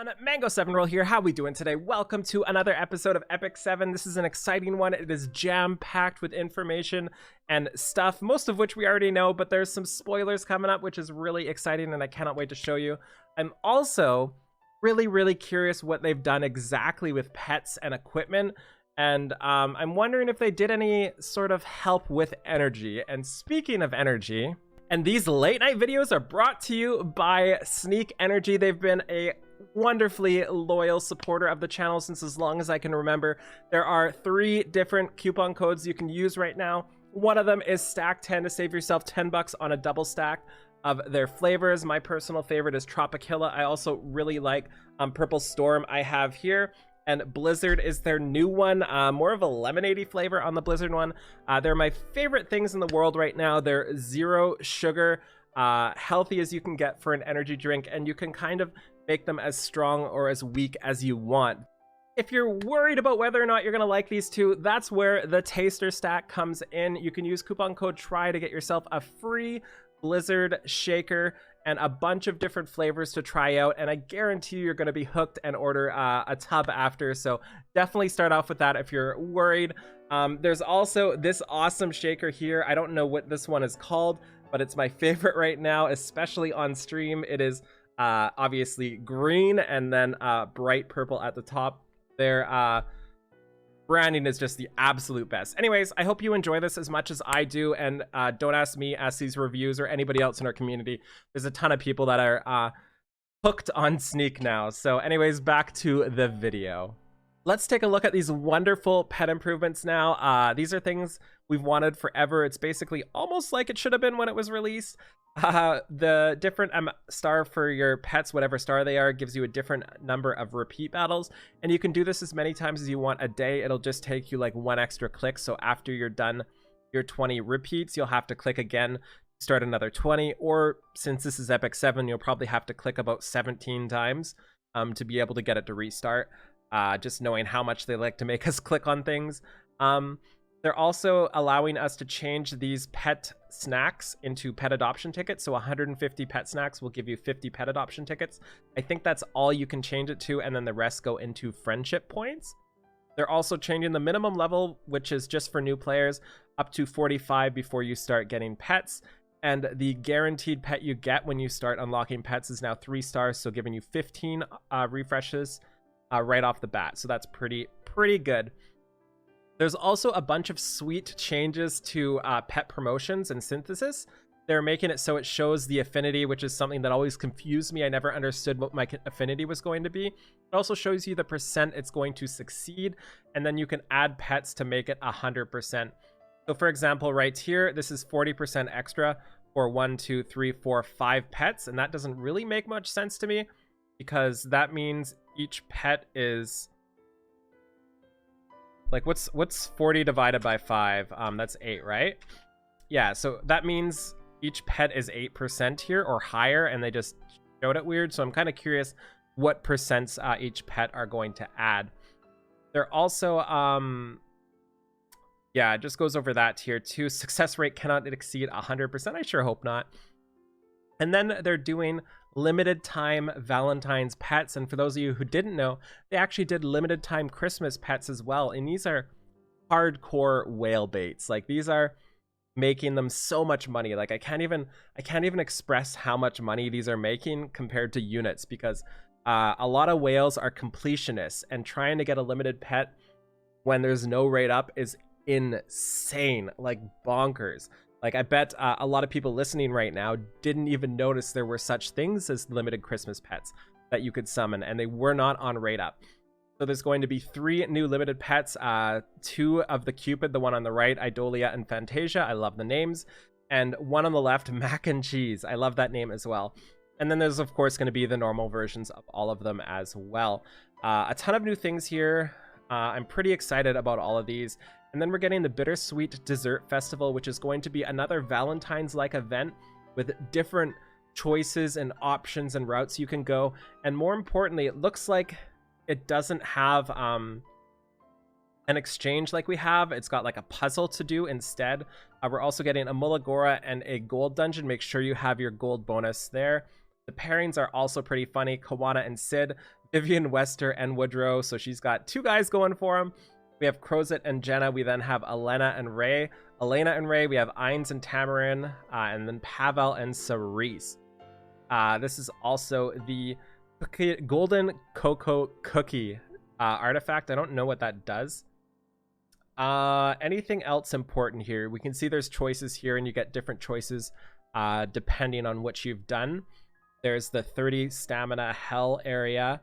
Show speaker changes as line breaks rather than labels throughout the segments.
everyone, Mango7Roll here. How we doing today? Welcome to another episode of Epic 7. This is an exciting one. It is jam-packed with information and stuff, most of which we already know, but there's some spoilers coming up, which is really exciting, and I cannot wait to show you. I'm also really curious what they've done exactly with pets and equipment, and I'm wondering if they did any sort of help with energy. And speaking of energy, and these late night videos are brought to you by Sneak Energy. They've been a wonderfully loyal supporter of the channel since as long as I can remember. There are 3 different coupon codes you can use right now. One of them is stack 10 to save yourself 10 bucks on a double stack of their flavors. My personal favorite is Tropicilla. I also really like Purple Storm I have here. And Blizzard is their new one, more of a lemonade-y flavor on the Blizzard one. They're my favorite things in the world right now. They're 0 sugar, healthy as you can get for an energy drink, and you can kind of make them as strong or as weak as you want. If you're worried about whether or not you're gonna like these two, that's where the taster stack comes in. You can use coupon code TRY to get yourself a free Blizzard shaker and a bunch of different flavors to try out, and I guarantee you're going to be hooked and order a tub after, so definitely start off with that if you're worried. There's also this awesome shaker here. I don't know what this one is called, but it's my favorite right now, especially on stream. It is obviously green and then bright purple at the top. Their branding is just the absolute best. Anyways, I hope you enjoy this as much as I do, and don't ask me, ask these reviews or anybody else in our community. There's a ton of people that are hooked on Sneak now. So anyways, back to the video. Let's take a look at these wonderful pet improvements now. These are things we've wanted forever. It's basically almost like it should have been when it was released. The different star for your pets, whatever star they are, gives you a different number of repeat battles, and you can do this as many times as you want a day. It'll just take you like 1 extra click, so after you're done your 20 repeats, you'll have to click again, start another 20, or since this is Epic 7, you'll probably have to click about 17 times to be able to get it to restart. Just knowing how much they like to make us click on things. They're also allowing us to change these pet snacks into pet adoption tickets. So 150 pet snacks will give you 50 pet adoption tickets. I think that's all you can change it to, and then the rest go into friendship points. They're also changing the minimum level, which is just for new players, up to 45 before you start getting pets. And the guaranteed pet you get when you start unlocking pets is now 3 stars, so giving you 15 refreshes right off the bat. So that's pretty good. There's also a bunch of sweet changes to pet promotions and synthesis. They're making it so it shows the affinity, which is something that always confused me. I never understood what my affinity was going to be. It also shows you the percent it's going to succeed, and then you can add pets to make it 100%. So for example, right here, this is 40% extra for 1, 2, 3, 4, 5 pets, and that doesn't really make much sense to me because that means each pet is like, what's 40 divided by 5? That's 8, right? Yeah, so that means each pet is 8% here or higher, and they just showed it weird. So I'm kind of curious what percents each pet are going to add. They're also, yeah, it just goes over that here too. Success rate cannot exceed 100%. I sure hope not. And then they're doing limited time Valentine's pets, and for those of you who didn't know, they actually did limited time Christmas pets as well, and these are hardcore whale baits. Like, these are making them so much money. Like, I can't even express how much money these are making compared to units, because a lot of whales are completionists, and trying to get a limited pet when there's no rate up is insane, like bonkers. Like, I bet a lot of people listening right now didn't even notice there were such things as limited Christmas pets that you could summon, and they were not on rate up. So there's going to be 3 new limited pets, 2 of the Cupid, the one on the right, Idolia and Fantasia. I love the names. And 1 on the left, Mac and Cheese. I love that name as well. And then there's, of course, going to be the normal versions of all of them as well. A ton of new things here. I'm pretty excited about all of these. And then we're getting the Bittersweet Dessert Festival, which is going to be another Valentine's-like event with different choices and options and routes you can go. And more importantly, it looks like it doesn't have an exchange like we have. It's got like a puzzle to do instead. We're also getting a Mulagora and a gold dungeon. Make sure you have your gold bonus there. The pairings are also pretty funny. Kawana and Sid, Vivian, Wester, and Woodrow. So she's got 2 guys going for him. We have Crozet and Jenna. We then have Elena and Ray. Elena and Ray. We have Ines and Tamarin. And then Pavel and Cerise. This is also the Golden Cocoa Cookie artifact. I don't know what that does. Anything else important here? We can see there's choices here, and you get different choices depending on what you've done. There's the 30 stamina hell area.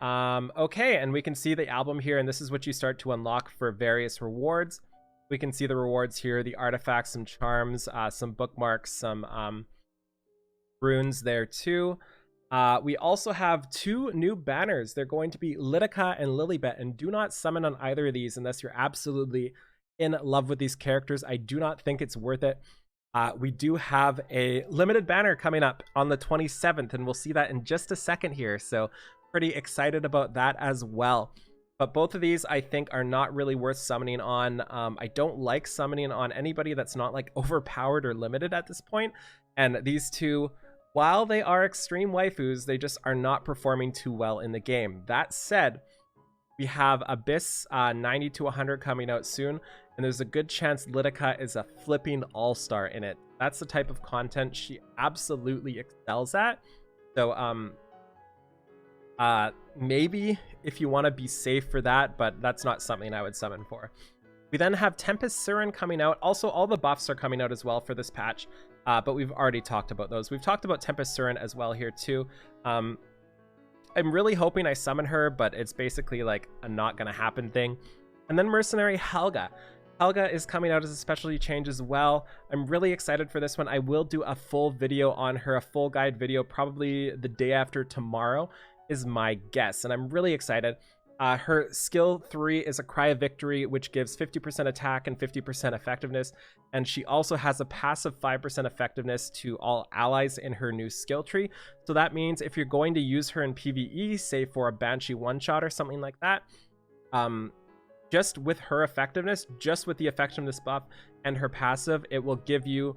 Okay, and we can see the album here, and this is what you start to unlock for various rewards. We can see the rewards here, the artifacts, some charms, some bookmarks, some runes there too. We also have 2 new banners. They're going to be Lidica and Lilibet, and do not summon on either of these unless you're absolutely in love with these characters. I do not think it's worth it. We do have a limited banner coming up on the 27th, and we'll see that in just a second here. So pretty excited about that as well. But both of these I think are not really worth summoning on. I don't like summoning on anybody that's not like overpowered or limited at this point. And these 2, while they are extreme waifus, they just are not performing too well in the game. That said, we have Abyss 90 to 100 coming out soon, and there's a good chance Lidica is a flipping all-star in it. That's the type of content she absolutely excels at. So maybe if you want to be safe for that, but that's not something I would summon for. We then have Tempest Siren coming out. Also, all the buffs are coming out as well for this patch, but we've already talked about those. We've talked about Tempest Siren as well here too. I'm really hoping I summon her, but it's basically like a not gonna happen thing. And then Mercenary Helga. Helga is coming out as a specialty change as well. I'm really excited for this one. I will do a full video on her, a full guide video, probably the day after tomorrow is my guess, and I'm really excited. Her skill 3 is a Cry of Victory, which gives 50% attack and 50% effectiveness, and she also has a passive 5% effectiveness to all allies in her new skill tree. So that means if you're going to use her in PvE, say for a Banshee one-shot or something like that, just with her effectiveness, just with the effectiveness buff and her passive, it will give you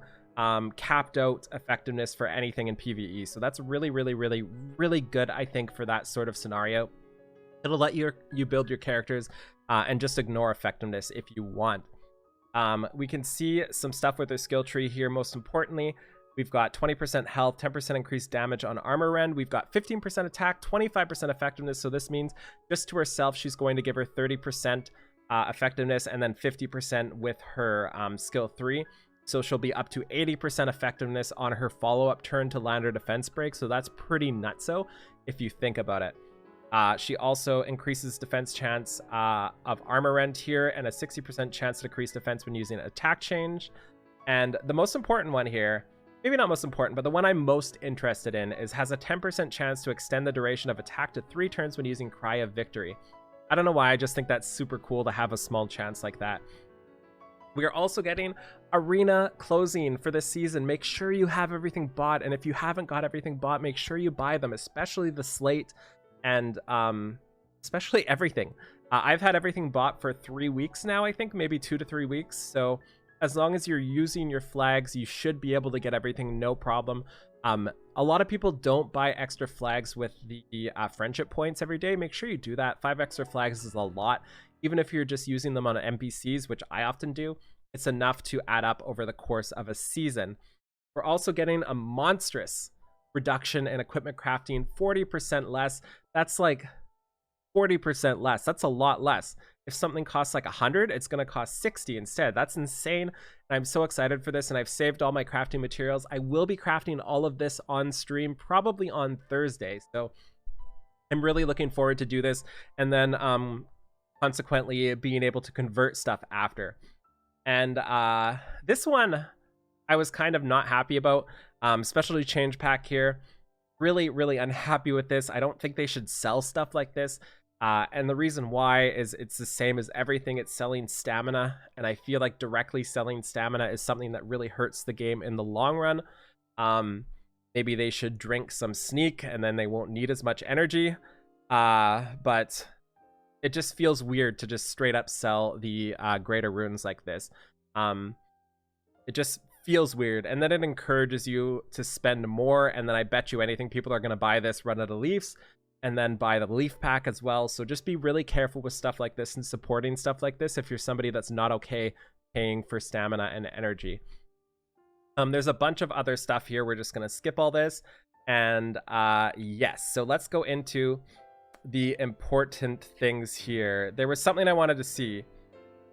capped out effectiveness for anything in PvE. So that's really, really, really, really good, I think, for that sort of scenario. It'll let you build your characters and just ignore effectiveness if you want. We can see some stuff with her skill tree here. Most importantly, we've got 20% health, 10% increased damage on armor rend. We've got 15% attack, 25% effectiveness. So this means just to herself, she's going to give her 30% effectiveness and then 50% with her skill 3. So she'll be up to 80% effectiveness on her follow-up turn to land her defense break. So that's pretty nutso if you think about it. She also increases defense chance of armor rend here, and a 60% chance to decrease defense when using attack change. And the most important one here, maybe not most important, but the one I'm most interested in, is has a 10% chance to extend the duration of attack to 3 turns when using Cry of Victory. I don't know why, I just think that's super cool to have a small chance like that. We are also getting arena closing for this season. Make sure you have everything bought, and if you haven't got everything bought, make sure you buy them, especially the slate and especially everything. I've had everything bought for 3 weeks now, I think, maybe 2 to 3 weeks. So as long as you're using your flags, you should be able to get everything, no problem. A lot of people don't buy extra flags with the friendship points every day. Make sure you do that. 5 extra flags is a lot. Even if you're just using them on NPCs, which I often do, it's enough to add up over the course of a season. We're also getting a monstrous reduction in equipment crafting, 40% less. That's like 40% less. That's a lot less. If something costs like 100, it's going to cost 60 instead. That's insane. And I'm so excited for this, and I've saved all my crafting materials. I will be crafting all of this on stream, probably on Thursday. So I'm really looking forward to do this, and then consequently being able to convert stuff after. And this one I was kind of not happy about. Specialty change pack here. Really, really unhappy with this. I don't think they should sell stuff like this. And the reason why is it's the same as everything. It's selling stamina, and I feel like directly selling stamina is something that really hurts the game in the long run. Maybe they should drink some sneak, and then they won't need as much energy. But it just feels weird to just straight up sell the greater runes like this. It just feels weird, and then it encourages you to spend more, and then I bet you anything people are going to buy this, run out of leaves, and then buy the leaf pack as well. So just be really careful with stuff like this and supporting stuff like this if you're somebody that's not okay paying for stamina and energy. There's a bunch of other stuff here. We're just going to skip all this. And yes, so let's go into the important things here. There was something I wanted to see.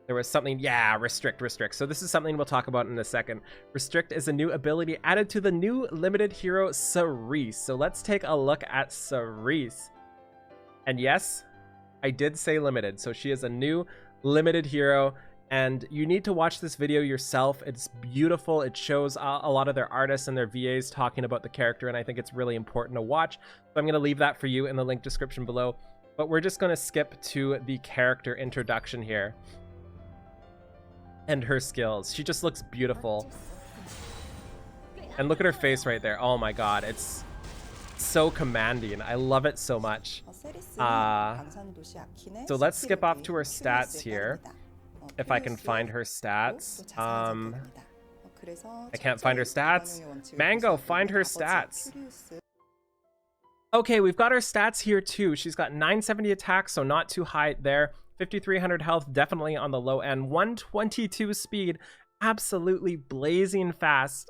There was something, yeah, restrict. So this is something we'll talk about in a second. Restrict is a new ability added to the new limited hero Cerise. So let's take a look at Cerise. And yes, I did say limited. So she is a new limited hero. And you need to watch this video yourself. It's beautiful. It shows a lot of their artists and their VAs talking about the character, and I think it's really important to watch. So I'm going to leave that for you in the link description below. But we're just going to skip to the character introduction here. And her skills. She just looks beautiful. And look at her face right there. Oh my god, it's so commanding. I love it so much. So let's skip off to her stats here. If I can find her stats. I can't find her stats. Mango, find her stats. Okay, we've got her stats here too. She's got 970 attack, so not too high there. 5,300 health, definitely on the low end. 122 speed, absolutely blazing fast.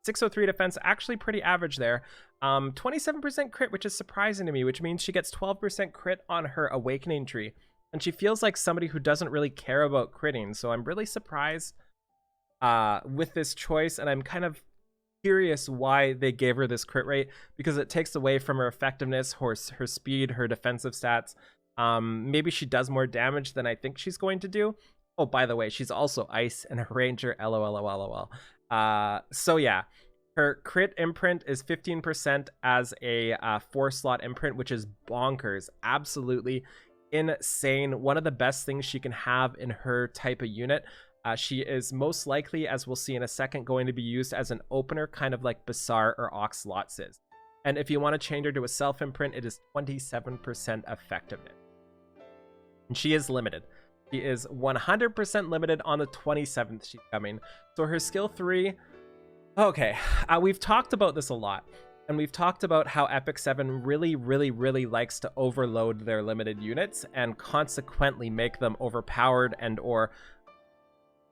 603 defense, actually pretty average there. 27% crit, which is surprising to me, which means she gets 12% crit on her awakening tree. And she feels like somebody who doesn't really care about critting. So I'm really surprised with this choice. And I'm kind of curious why they gave her this crit rate, because it takes away from her effectiveness, her speed, her defensive stats. Maybe she does more damage than I think she's going to do. Oh, by the way, she's also ice and a ranger. LOL. So yeah, her crit imprint is 15% as a 4-slot imprint, which is bonkers. Absolutely insane. One of the best things she can have in her type of unit. She is most likely, as we'll see in a second, going to be used as an opener, kind of like Basar or Oxlots is. And if you want to change her to a self imprint, it is 27% effectiveness. And she is limited. She is 100% limited. On the 27th she's coming. So her skill 3. Okay, we've talked about this a lot. And we've talked about how Epic 7 really likes to overload their limited units and consequently make them overpowered and or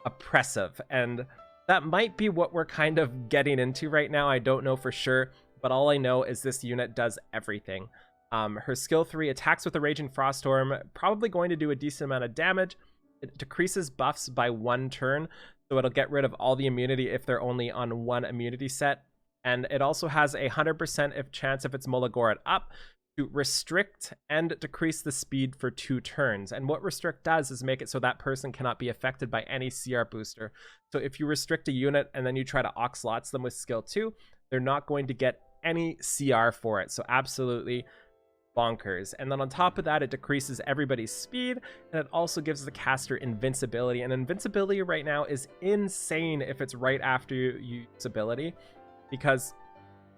oppressive. And that might be what we're kind of getting into right now. I don't know for sure, but all I know is this unit does everything. Her skill 3 attacks with a Raging Froststorm, probably going to do a decent amount of damage. It decreases buffs by 1 turn, so it'll get rid of all the immunity if they're only on 1 immunity set. And it also has a 100% chance if it's Molagorat up to restrict and decrease the speed for 2 turns. And what restrict does is make it so that person cannot be affected by any CR booster. So if you restrict a unit and then you try to Oxlots them with skill 2, they're not going to get any CR for it. So absolutely bonkers. And then on top of that, it decreases everybody's speed, and it also gives the caster invincibility. And invincibility right now is insane if it's right after you use ability, because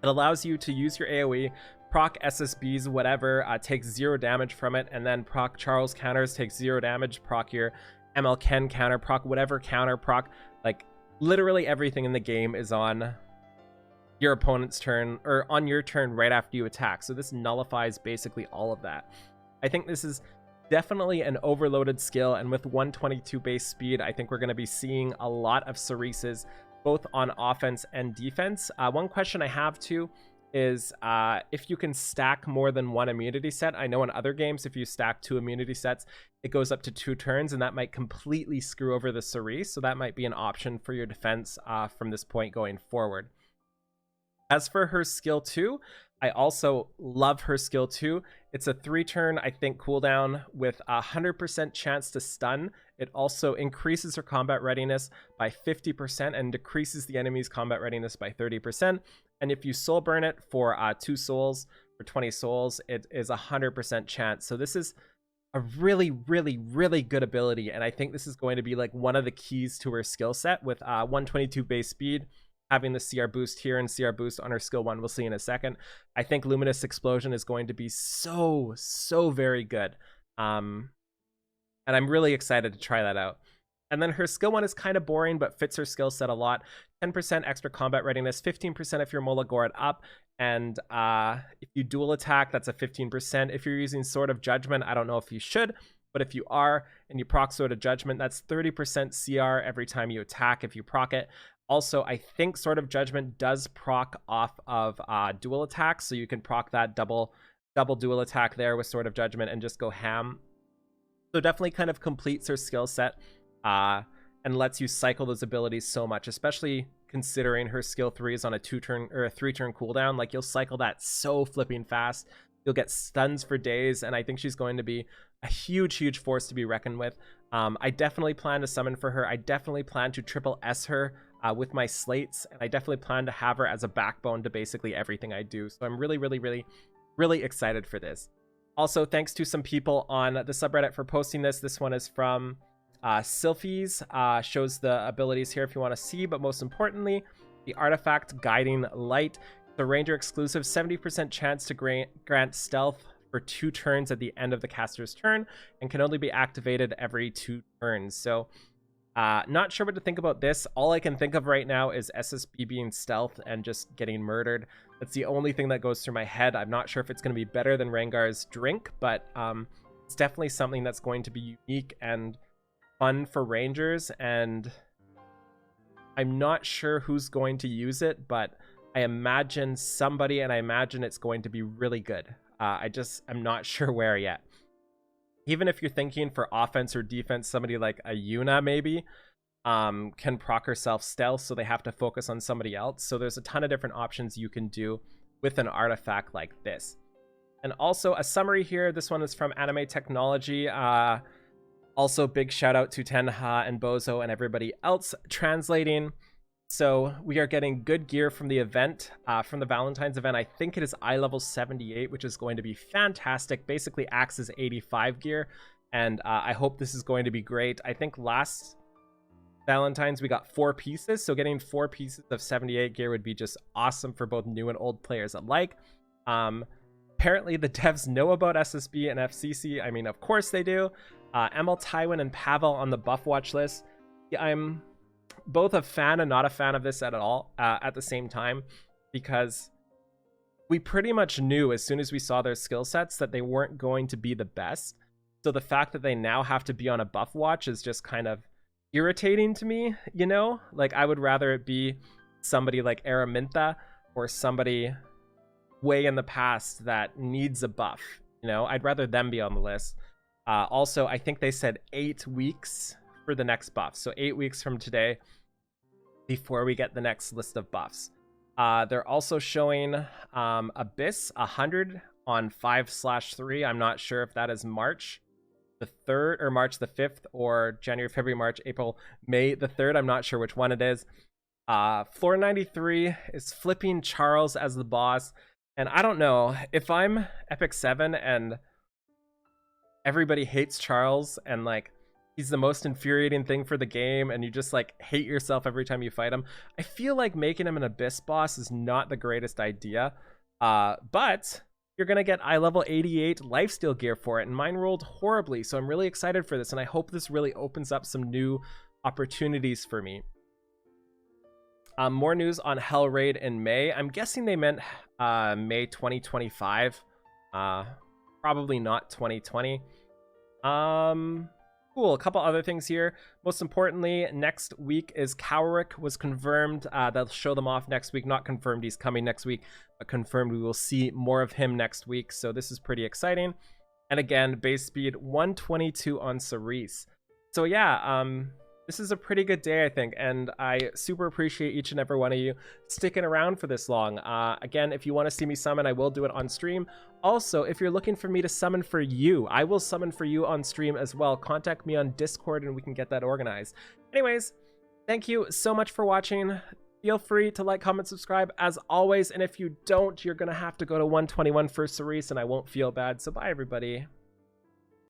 it allows you to use your AoE, proc SSBs, whatever, takes 0 damage from it, and then proc Charles counters, takes 0 damage, proc your ML Ken counter, proc whatever counter, proc, like literally everything in the game is on your opponent's turn, or on your turn right after you attack. So this nullifies basically all of that. I think this is definitely an overloaded skill, and with 122 base speed, I think we're going to be seeing a lot of Cerises both on offense and defense. One question I have too is if you can stack more than 1 immunity set. I know in other games, if you stack 2 immunity sets, it goes up to 2 turns, and that might completely screw over the Cerise. So that might be an option for your defense from this point going forward. As for her skill 2, I also love her skill 2. It's a 3-turn, I think, cooldown with a 100% chance to stun. It also increases her combat readiness by 50% and decreases the enemy's combat readiness by 30%. And if you soul burn it for 2 souls, for 20 souls, it is a 100% chance. So this is a really good ability, and I think this is going to be like one of the keys to her skill set with 122 base speed, having the CR boost here and CR boost on her skill 1. We'll see in a second. I think Luminous Explosion is going to be so very good. And I'm really excited to try that out. And then her skill 1 is kind of boring, but fits her skill set a lot. 10% extra combat readiness, 15% if you're Molagorod up, and if you dual attack, that's a 15%. If you're using Sword of Judgment, I don't know if you should, but if you are, and you proc Sword of Judgment, that's 30% CR every time you attack if you proc it. Also, I think Sword of Judgment does proc off of dual attack, so you can proc that double dual attack there with Sword of Judgment and just go ham. So definitely kind of completes her skill set and lets you cycle those abilities so much, especially considering her skill 3 is on a 2-turn or a 3-turn cooldown. Like, you'll cycle that so flipping fast. You'll get stuns for days, and I think she's going to be a huge force to be reckoned with. I definitely plan to summon for her. I definitely plan to triple S her with my slates, and I definitely plan to have her as a backbone to basically everything I do. So I'm really excited for this. Also, thanks to some people on the subreddit for posting this. This one is from Sylphies. Shows the abilities here if you want to see, but most importantly, the artifact Guiding Light. The ranger exclusive, 70% chance to grant stealth for 2 turns at the end of the caster's turn, and can only be activated every 2 turns. So not sure what to think about this. All I can think of right now is SSB being stealth and just getting murdered. That's the only thing that goes through my head. I'm not sure if it's going to be better than Rengar's Drink, but it's definitely something that's going to be unique and fun for rangers, and I'm not sure who's going to use it, but I imagine somebody, and I imagine it's going to be really good. I'm not sure where yet. Even if you're thinking for offense or defense, somebody like a Yuna maybe can proc herself stealth, so they have to focus on somebody else. So there's a ton of different options you can do with an artifact like this. And also a summary here. This one is from Anime Technology. Also, big shout out to Tenha and Bozo and everybody else translating. So we are getting good gear from the event, from the Valentine's event. I think it is eye level 78, which is going to be fantastic. Basically acts as 85 gear, and I hope this is going to be great. I think last Valentine's we got 4 pieces, so getting 4 pieces of 78 gear would be just awesome for both new and old players alike. Apparently the devs know about SSB and FCC. I mean, of course they do. ML Tywin and Pavel on the buff watch list. Yeah, I'm both a fan and not a fan of this at all at the same time, because we pretty much knew as soon as we saw their skill sets that they weren't going to be the best. So the fact that they now have to be on a buff watch is just kind of irritating to me, you know? Like, I would rather it be somebody like Araminta or somebody way in the past that needs a buff, you know? I'd rather them be on the list. Also, I think they said 8 weeks for the next buff. So 8 weeks from today before we get the next list of buffs. They're also showing Abyss 100 on 5/3. I'm not sure if that is March the 3rd or March the 5th or January, February, March, April, May the 3rd. I'm not sure which one it is. Floor 93 is flipping Charles as the boss. And I don't know, if I'm Epic 7 and everybody hates Charles and like he's the most infuriating thing for the game and you just like hate yourself every time you fight him, I feel like making him an Abyss boss is not the greatest idea. But you're gonna get eye level 88 lifesteal gear for it, and mine rolled horribly, so I'm really excited for this, and I hope this really opens up some new opportunities for me. More news on Hell Raid in May. I'm guessing they meant May 2025. Probably not 2020. Cool. A couple other things here. Most importantly, next week is Cowrick was confirmed. They'll show them off next week. Not confirmed he's coming next week, but confirmed we will see more of him next week. So this is pretty exciting. And again, base speed 122 on Cerise. So yeah, this is a pretty good day, I think, and I super appreciate each and every one of you sticking around for this long. Again, if you want to see me summon, I will do it on stream. Also, if you're looking for me to summon for you, I will summon for you on stream as well. Contact me on Discord and we can get that organized. Anyways, thank you so much for watching. Feel free to like, comment, subscribe as always, and if you don't, you're going to have to go to 121 for Cerise and I won't feel bad. So bye, everybody.